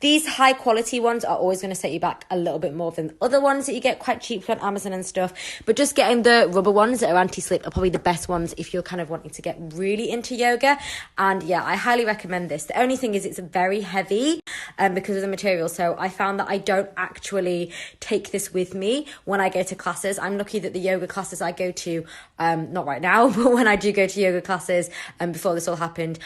These high quality ones are always going to set you back a little bit more than other ones that you get quite cheap on Amazon and stuff. But just getting the rubber ones that are anti-slip are probably the best ones if you're kind of wanting to get really into yoga. And yeah, I highly recommend this. The only thing is it's very heavy because of the material. So I found that I don't actually take this with me when I go to classes. I'm lucky that the yoga classes I go to, not right now, but when I do go to yoga classes before this all happened,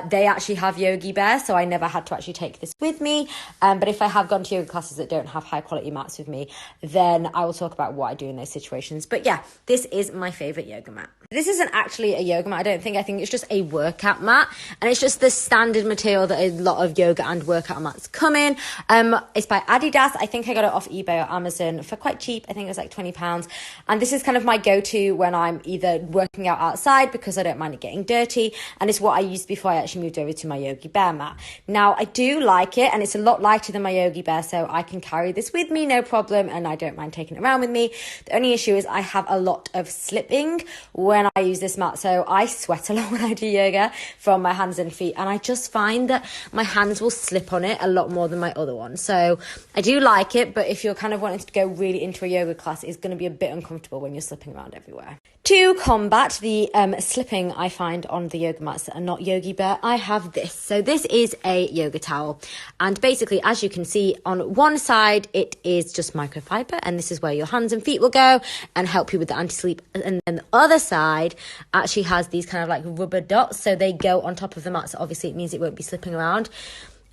they actually have Yogi Bear. So I never had to actually take this with me. But if I have gone to yoga classes that don't have high quality mats with me, then I will talk about what I do in those situations. But yeah, this is my favorite yoga mat. This isn't actually a yoga mat, I don't think. I think it's just a workout mat, and it's just the standard material that a lot of yoga and workout mats come in. It's by Adidas. I think I got it off eBay or Amazon for quite cheap. I think it was like £20. And this is kind of my go-to when I'm either working out outside because I don't mind it getting dirty, and it's what I used before I actually moved over to my Yogi Bear mat. Now, I do like it, and it's a lot lighter than my Yogi Bear, so I can carry this with me, no problem, and I don't mind taking it around with me. The only issue is I have a lot of slipping when I use this mat, so I sweat a lot when I do yoga from my hands and feet, and I just find that my hands will slip on it a lot more than my other one. So I do like it, but if you're kind of wanting to go really into a yoga class, it's going to be a bit uncomfortable when you're slipping around everywhere. To combat the slipping I find on the yoga mats that are not Yogi Bear, I have this. So this is a yoga towel, and basically, as you can see, on one side it is just microfiber, and this is where your hands and feet will go and help you with the anti-sleep, and then the other side actually has these kind of like rubber dots, so they go on top of the mat, so obviously it means it won't be slipping around.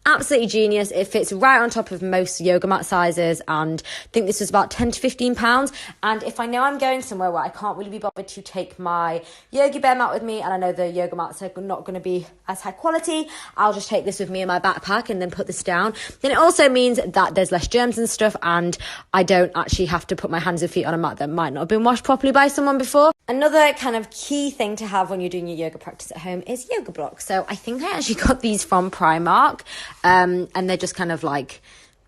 Absolutely genius. It fits right on top of most yoga mat sizes, and I think this was about £10 to £15. And if I know I'm going somewhere where I can't really be bothered to take my Yogi Bear mat with me, and I know the yoga mats are not going to be as high quality, I'll just take this with me in my backpack and then put this down. Then it also means that there's less germs and stuff, and I don't actually have to put my hands and feet on a mat that might not have been washed properly by someone before. Another kind of key thing to have when you're doing your yoga practice at home is yoga blocks. So I think I actually got these from Primark. And they're just kind of like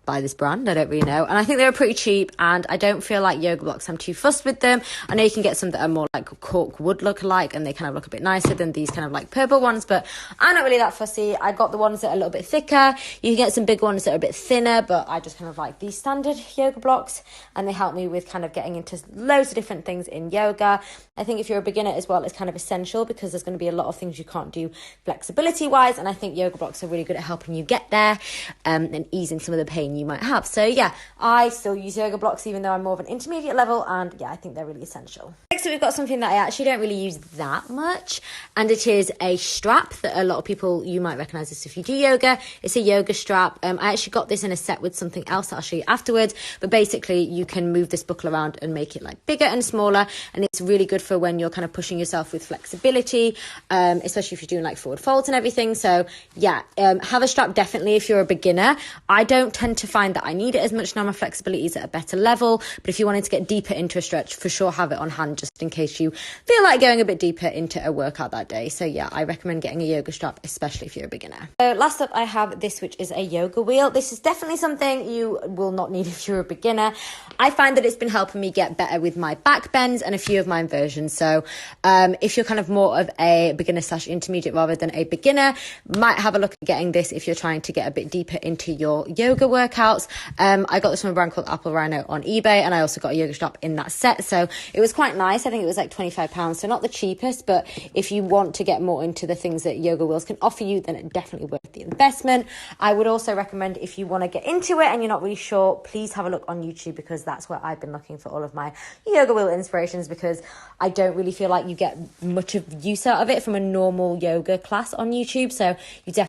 by this brand, I don't really know, and I think they were pretty cheap, and I don't feel like yoga blocks, I'm too fussed with them. I know you can get some that are more like cork wood look alike, and they kind of look a bit nicer than these kind of like purple ones, but I'm not really that fussy. I got the ones that are a little bit thicker. You can get some big ones that are a bit thinner, but I just kind of like these standard yoga blocks, and they help me with kind of getting into loads of different things in yoga. I think if you're a beginner as well, it's kind of essential because there's going to be a lot of things you can't do flexibility wise, and I think yoga blocks are really good at helping you get there and easing some of the pain you might have. So yeah, I still use yoga blocks even though I'm more of an intermediate level, and yeah, I think they're really essential. Next up, we've got something that I actually don't really use that much, and it is a strap that a lot of people, you might recognize this if you do yoga. It's a yoga strap. I actually got this in a set with something else that I'll show you afterwards, but basically you can move this buckle around and make it like bigger and smaller, and it's really good for when you're kind of pushing yourself with flexibility, especially if you're doing like forward folds and everything. So yeah, have a strap definitely if you're a beginner. I don't tend to find that I need it as much now. My flexibility is at a better level, but if you wanted to get deeper into a stretch, for sure have it on hand just in case you feel like going a bit deeper into a workout that day. So yeah, I recommend getting a yoga strap, especially if you're a beginner. So last up, I have this, which is a yoga wheel. This is definitely something you will not need if you're a beginner. I find that it's been helping me get better with my back bends and a few of my inversions. So if you're kind of more of a beginner / intermediate rather than a beginner, might have a look at getting this if you're trying to get a bit deeper into your yoga workouts. I got this from a brand called Apple Rhino on eBay, and I also got a yoga strap in that set, so it was quite nice. I think it was like £25, so not the cheapest, but if you want to get more into the things that yoga wheels can offer you, then it's definitely worth the investment. I would also recommend, if you want to get into it and you're not really sure, please have a look on YouTube, because that's where I've been looking for all of my yoga wheel inspirations, because I don't really feel like you get much of use out of it from a normal yoga class on YouTube, so you definitely